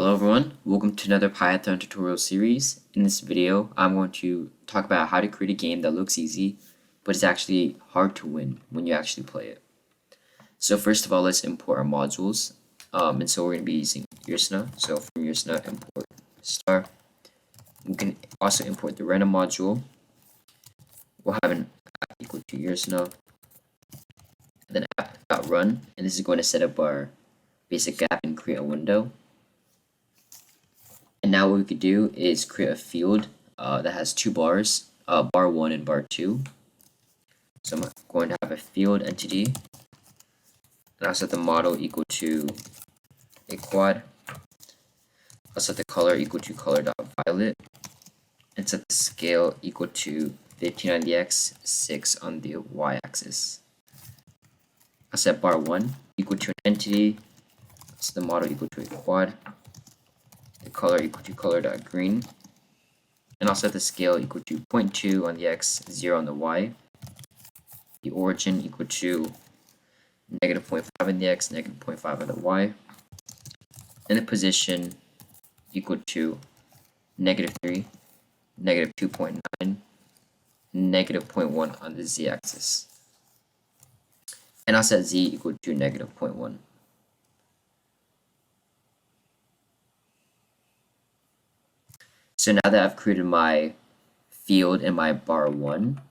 Hello everyone, welcome to another Python tutorial series. In this video, I'm going to talk about how to create a game that looks easy, but it's actually hard to win when you actually play it. So first of all, let's import our modules. And so we're going to be using Ursina. So from Ursina, import star. We can also import the random module. We'll have an app equal to Ursina, then app.run, and this is going to set up our basic app and create a window. And now what we could do is create a field that has two bars, bar 1 and bar 2. So I'm going to have a field entity, and I'll set the model equal to a quad. I'll set the color equal to color.violet, and set the scale equal to 15 on the x, 6 on the y-axis. I'll set bar 1 equal to an entity, set the model equal to a quad, the color equal to color.green, and I'll set the scale equal to 0.2 on the x, 0 on the y, the origin equal to negative 0.5 on the x, negative 0.5 on the y, and the position equal to negative 3, negative 2.9, negative 0.1 on the z-axis. And I'll set z equal to negative 0.1. So now that I've created my field and my bar 1,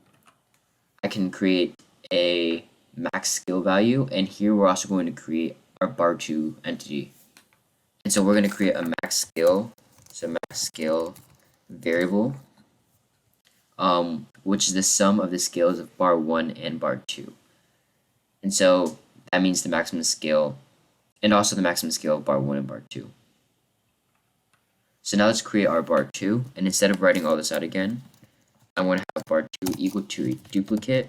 I can create a max scale value, and here we're also going to create our bar 2 entity. And so we're going to create a max scale, so max scale variable, which is the sum of the scales of bar 1 and bar 2. And so that means the maximum scale, and also the maximum scale of bar 1 and bar 2. So now let's create our bar 2, and instead of writing all this out again, I'm going to have bar 2 equal to a duplicate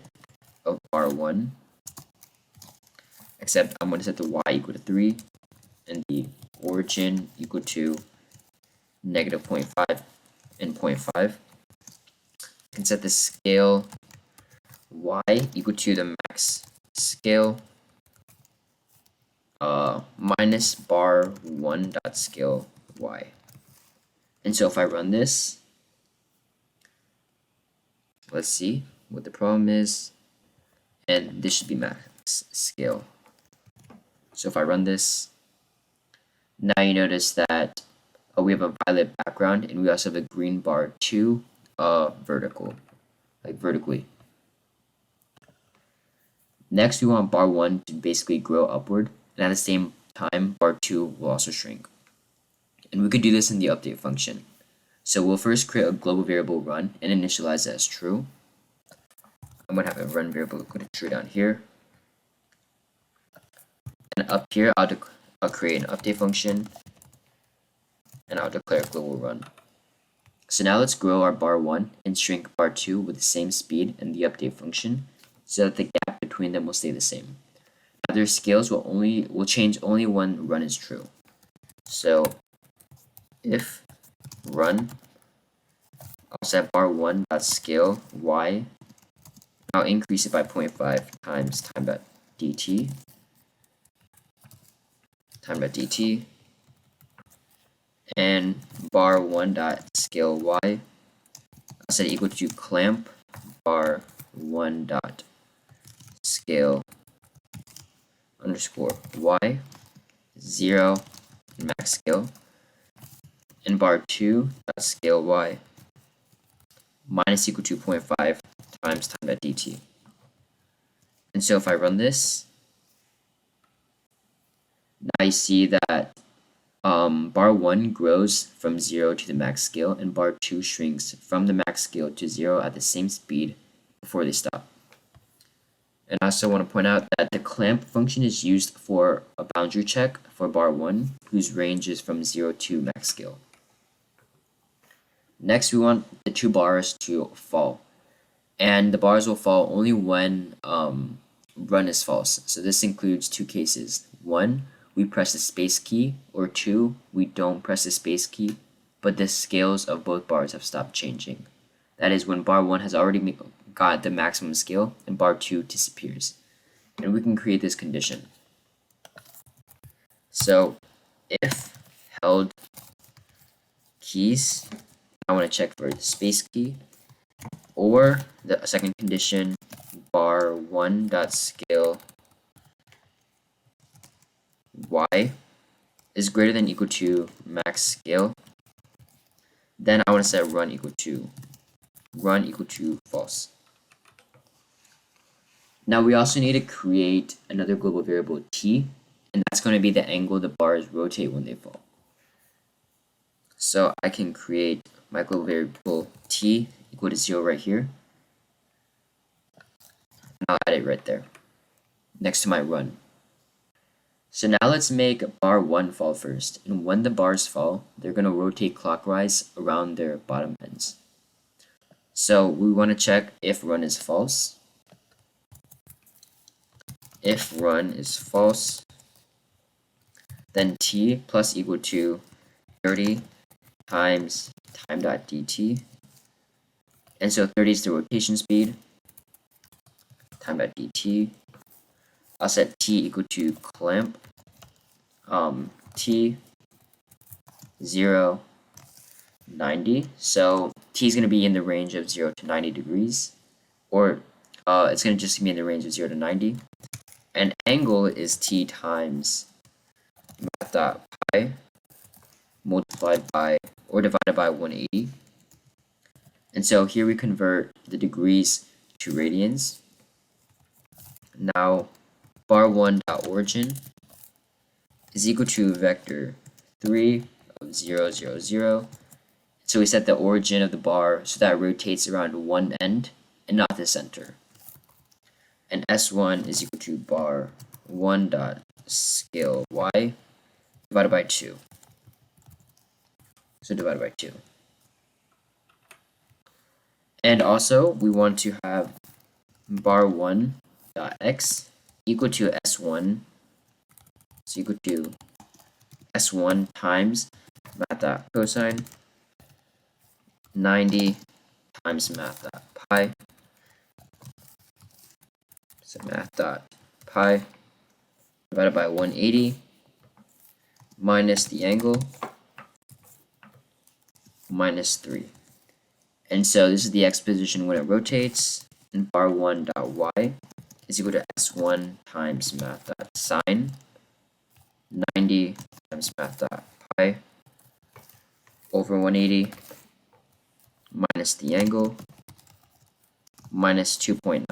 of bar 1, except I'm going to set the y equal to 3, and the origin equal to negative 0.5 and 0.5. I can set the scale y equal to the max scale minus bar 1 dot scale y. And so if I run this, let's see what the problem is, and this should be max scale. So if I run this, now you notice that we have a violet background, and we also have a green bar 2 vertically. Next, we want bar 1 to basically grow upward, and at the same time, bar 2 will also shrink. And we could do this in the update function. So we'll first create a global variable run and initialize it as true. I'm going to have a run variable equal to true down here. And up here, I'll create an update function, and I'll declare global run. So now let's grow our bar 1 and shrink bar 2 with the same speed in the update function, so that the gap between them will stay the same. Now their scales will change only when run is true. So if run, I'll set bar 1 dot scale y, I'll increase it by 0.5 times time.dt, and bar 1 dot scale y, I'll set it equal to clamp bar 1 dot scale underscore y, 0 max scale, and bar 2 dot scale y minus equal to 0.5 times time.dt. And so if I run this, now you see that bar 1 grows from 0 to the max scale, and bar 2 shrinks from the max scale to 0 at the same speed before they stop. And I also want to point out that the clamp function is used for a boundary check for bar 1, whose range is from 0 to max scale. Next, we want the two bars to fall, and the bars will fall only when run is false. So this includes two cases. 1, we press the space key, or 2, we don't press the space key, but the scales of both bars have stopped changing. That is when bar 1 has already got the maximum scale and bar 2 disappears. And we can create this condition. So if held keys. I want to check for the space key, or the second condition, bar1 dot scale y is greater than or equal to max scale. Then I want to set run equal to false. Now we also need to create another global variable t, and that's going to be the angle the bars rotate when they fall. So I can create my global variable t equal to 0 right here. And I'll add it right there, next to my run. So now let's make bar 1 fall first, and when the bars fall, they're going to rotate clockwise around their bottom ends. So we want to check if run is false. If run is false, then t plus equal to 30 times time.dt. And so 30 is the rotation speed, time.dt. I'll set t equal to clamp, t 0, 90. So t is going to be in the range of 0 to 90 degrees, or it's going to just be in the range of 0 to 90. And angle is t times math.pi multiplied by or divided by 180. And so here we convert the degrees to radians. Now bar1 dot origin is equal to vector 3 of 0, 0, 0. So we set the origin of the bar so that it rotates around one end and not the center. And S1 is equal to bar 1 dot scale y divided by 2. So divided by 2. And also we want to have bar 1 dot x equal to S1. So equal to S1 times math dot cosine 90 times math dot pi. So math dot pi divided by 180 minus the angle minus 3. And so this is the x position when it rotates, and bar 1 dot y is equal to S1 times math dot sine 90 times math dot pi over 180 minus the angle minus 2.9.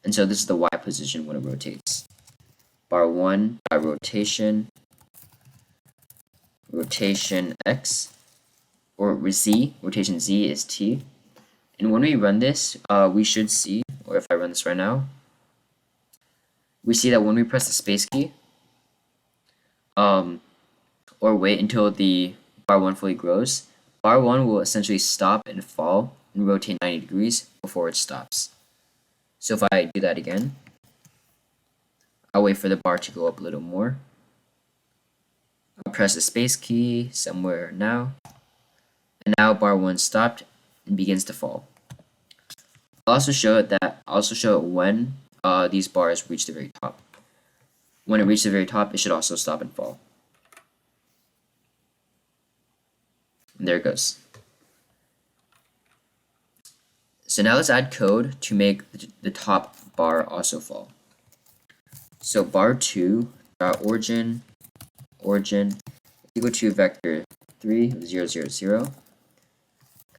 And so this is the y position when it rotates. Bar 1 dot rotation x, or z, rotation z is t. And when we run this, we should see, or if I run this right now, we see that when we press the space key, or wait until the bar 1 fully grows, bar 1 will essentially stop and fall and rotate 90 degrees before it stops. So if I do that again, I'll wait for the bar to go up a little more. I'll press the space key somewhere now, and now bar 1 stopped and begins to fall. I'll also show it when these bars reach the very top. When it reaches the very top, it should also stop and fall. And there it goes. So now let's add code to make the top bar also fall. So bar 2 dot origin equal to vector 3 of 0, 0, 0.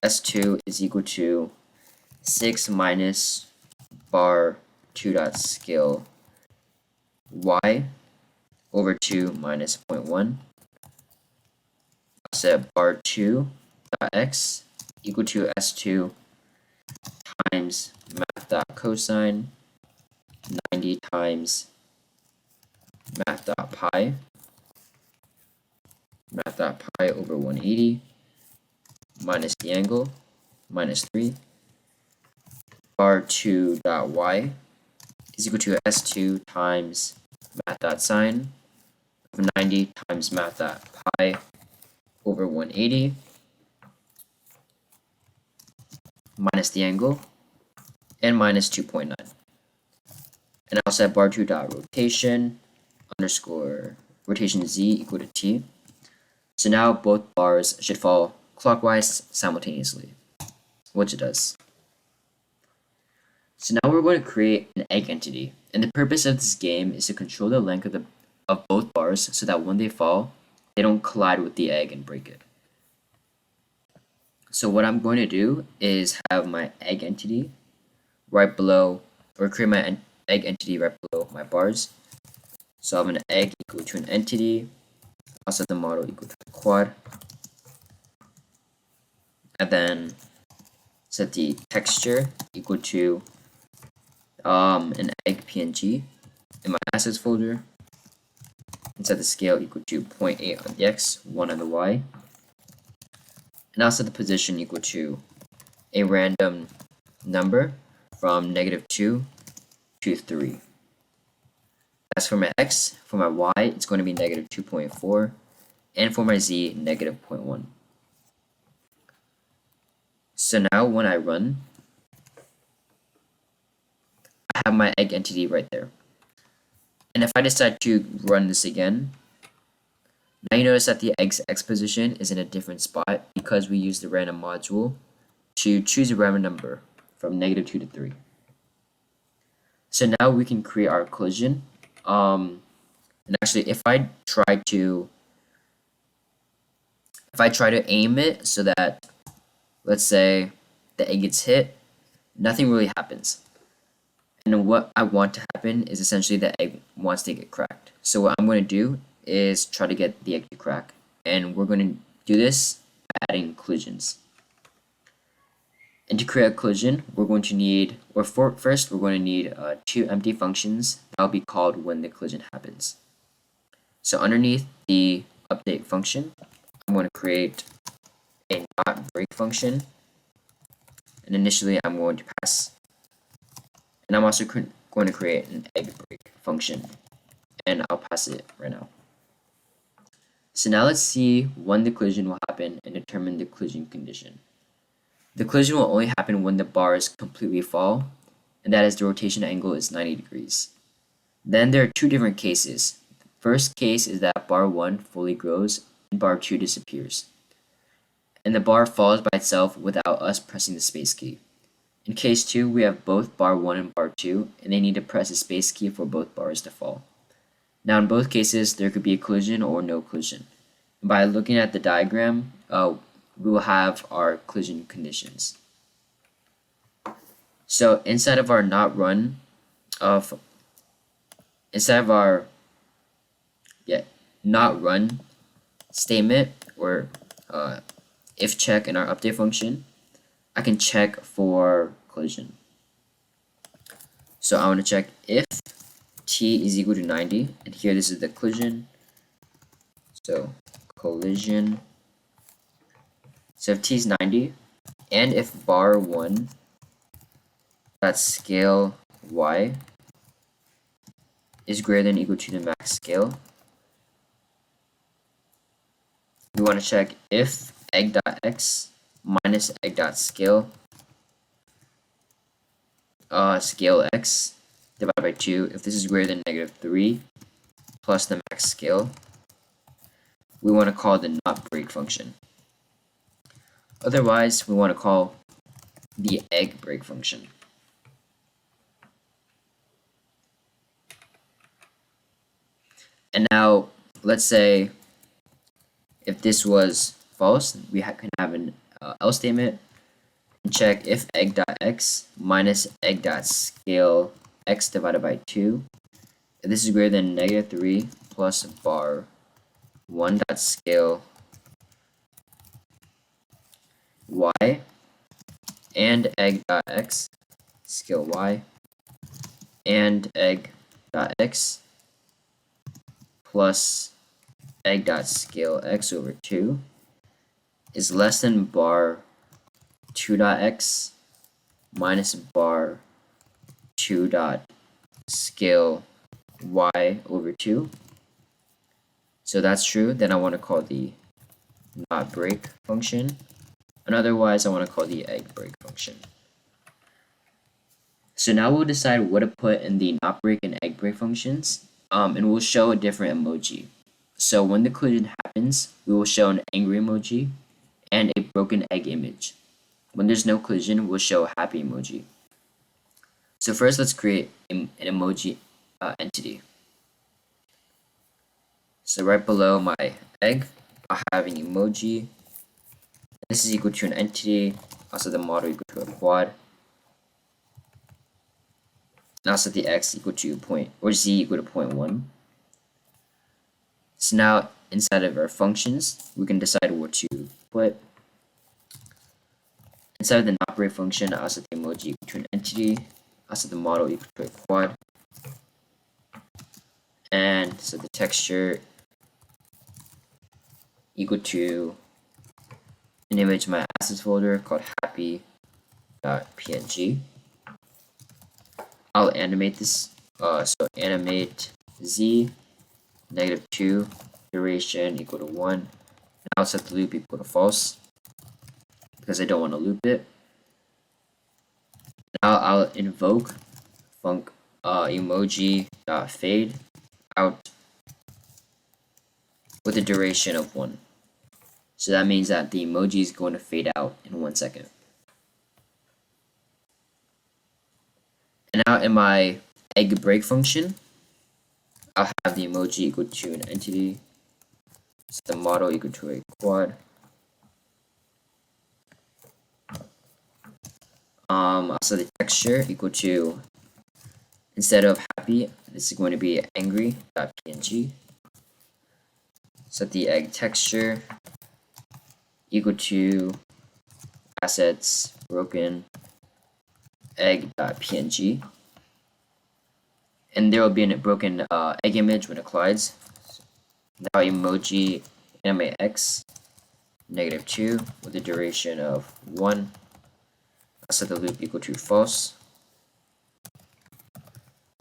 S2 is equal to 6 minus bar 2 dot scale y over 2 minus 0.1. I'll set bar 2 dot x equal to S2 times math dot cosine 90 times math dot pi over 180 minus the angle minus 3. Bar 2 dot y is equal to S2 times math dot sine of 90 times math dot pi over 180 minus the angle and minus 2.9. And I'll set bar 2 dot rotation underscore rotation z equal to t. So now both bars should fall clockwise simultaneously, which it does. So now we're going to create an egg entity, and the purpose of this game is to control the length of both bars so that when they fall, they don't collide with the egg and break it. So what I'm going to do is have my egg entity right below, or create my egg entity right below my bars. So I have an egg equal to an entity, I'll set the model equal to a quad, and then set the texture equal to an egg PNG in my assets folder, and set the scale equal to 0.8 on the x, 1 on the y, and I'll set the position equal to a random number from -2 to 3. As for my x, for my y, it's going to be -2.4, and for my z, -0.1. So now when I run, I have my egg entity right there. And if I decide to run this again, now you notice that the egg's x position is in a different spot because we used the random module to choose a random number from -2 to 3. So now we can create our collision. And actually, if I try to aim it so that, let's say, the egg gets hit, nothing really happens. And what I want to happen is essentially the egg wants to get cracked. So what I'm going to do is try to get the egg to crack. And we're going to do this by adding collisions. And to create a collision, we're going to need, first we're going to need 2 empty functions that will be called when the collision happens. So underneath the update function, I'm going to create a not break function. And initially I'm going to pass, and I'm also going to create an egg break function, and I'll pass it right now. So now let's see when the collision will happen and determine the collision condition. The collision will only happen when the bars completely fall, and that is the rotation angle is 90 degrees. Then there are 2 different cases. The first case is that bar 1 fully grows and bar 2 disappears, and the bar falls by itself without us pressing the space key. In case 2, we have both bar 1 and bar 2, and they need to press the space key for both bars to fall. Now in both cases, there could be a collision or no collision. And by looking at the diagram, we will have our collision conditions. So inside of our not run, not run statement, or if check in our update function, I can check for collision. So I want to check if t is equal to 90, and here this is the collision. So collision. So if t is 90, and if bar 1 that scale y is greater than or equal to the max scale, we want to check if egg.x minus egg.scale scale x divided by 2, if this is greater than -3 plus the max scale, we want to call the not break function. Otherwise, we want to call the egg break function. And now, let's say if this was false, we can have an else statement and check if egg.x minus egg.scale x divided by 2, if this is greater than -3 plus bar 1.scale y and egg.x scale y and egg.x plus egg.scale x over 2 is less than bar 2.x minus bar 2.scale y over 2. So that's true, then I want to call the not break function, and otherwise I want to call the egg break function. So now we'll decide what to put in the not break and egg break functions, and we'll show a different emoji. So when the collision happens, we will show an angry emoji and a create broken egg image. When there's no collision, we'll show a happy emoji. So first, let's create an emoji entity. So right below my egg, I'll have an emoji. This is equal to an entity. I'll set the model equal to a quad. And I'll set the x equal to z equal to 0.1. So now inside of our functions, we can decide what to put. Inside of the not break function, I'll set the emoji equal to an entity. I'll set the model equal to a quad. And set the texture equal to an image in my assets folder called happy.png. I'll animate this. So animate z -2 duration equal to 1. And I'll set the loop equal to false because I don't want to loop it. Now I'll invoke func emoji.fade out with a duration of 1. So that means that the emoji is going to fade out in 1 second. And now in my egg break function, I'll have the emoji equal to an entity, set the model equal to a quad. I'll set the texture equal to, instead of happy, this is going to be angry.png. Set the egg texture equal to assets broken egg.png. And there will be a broken egg image when it collides. Now emoji animate x -2 with a duration of 1. I'll set the loop equal to false.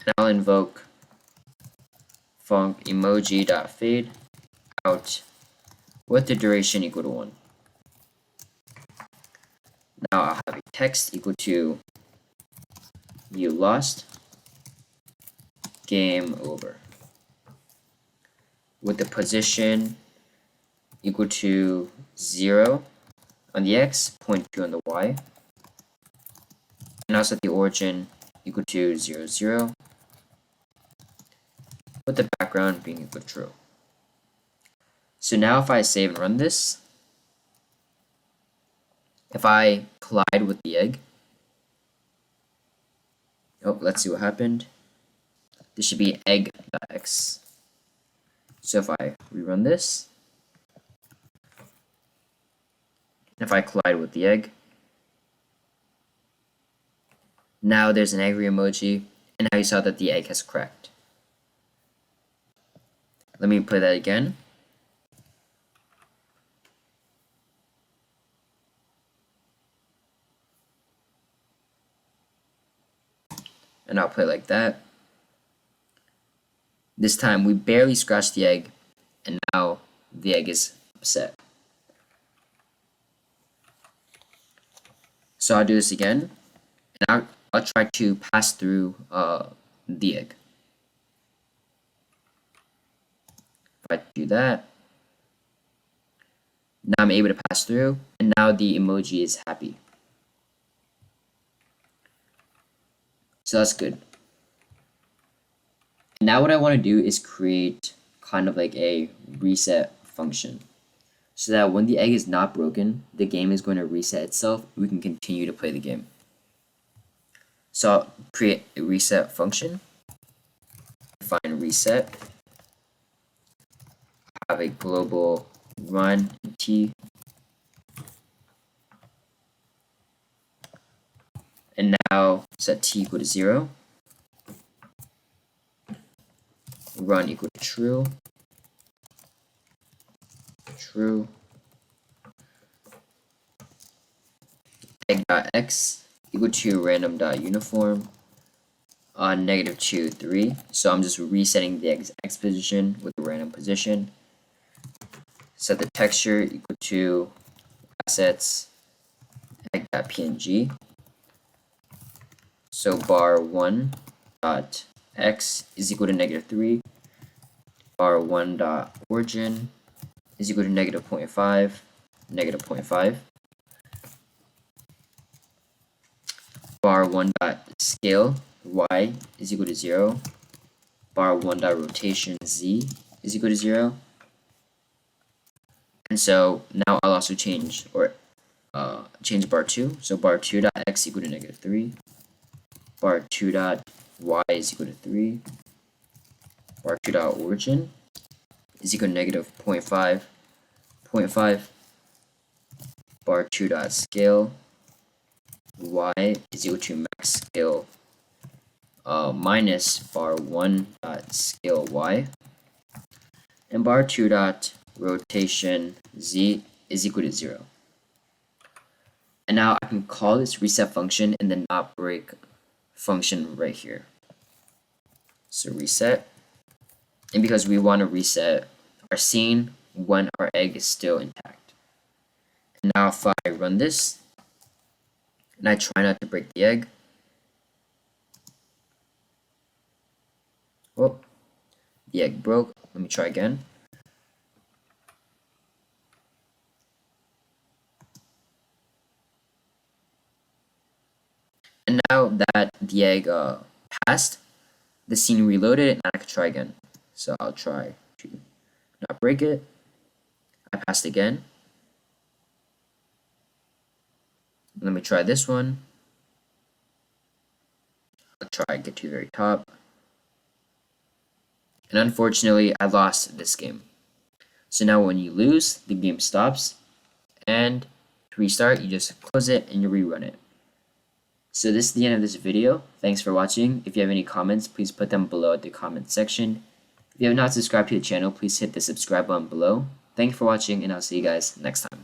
And I'll invoke func emoji.fade out with the duration equal to 1. Now I'll have a text equal to you lost, game over, with the position equal to 0 on the x, 0.2 on the y, and I'll set the origin equal to 0, 0, with the background being equal to true. So now if I save and run this, if I collide with the egg, oh, let's see what happened. This should be egg.x. So if I rerun this, if I collide with the egg, now there's an angry emoji, and now you saw that the egg has cracked. Let me play that again. And I'll play like that. This time we barely scratched the egg, and now the egg is upset. So I'll do this again, and I'll try to pass through the egg. If I do that, now I'm able to pass through, and now the emoji is happy. So that's good. Now what I want to do is create kind of like a reset function, so that when the egg is not broken, the game is going to reset itself. We can continue to play the game. So I'll create a reset function, define reset, have a global run t, and now set t equal to 0, run equal to true, true, egg.x equal to random.uniform -2, 3. So I'm just resetting the x position with the random position. Set the texture equal to assets egg.png. So bar1 dot x is equal to -3. Bar1 dot origin is equal to -0.5, -0.5. bar 1 dot scale y is equal to 0, bar 1 dot rotation z is equal to 0. And so now I'll also change bar 2. So bar 2 dot x equal to negative 3, bar 2 dot y is equal to 3, bar 2 dot origin is equal to negative 0.5, 0.5, bar 2 dot scale y is equal to max scale minus bar 1 dot scale y, and bar 2 dot rotation z is equal to 0. And now I can call this reset function and then not break function right here. So reset, and because we want to reset our scene when our egg is still intact. And now if I run this and I try not to break the egg, oh, the egg broke. Let me try again. And now that the egg passed, the scene reloaded and I can try again. So I'll try to not break it. I passed again. Let me try this one. I'll try to get to the very top. And unfortunately, I lost this game. So now when you lose, the game stops. And to restart, you just close it and you rerun it. So this is the end of this video. Thanks for watching. If you have any comments, please put them below at the comment section. If you have not subscribed to the channel, please hit the subscribe button below. Thank you for watching, and I'll see you guys next time.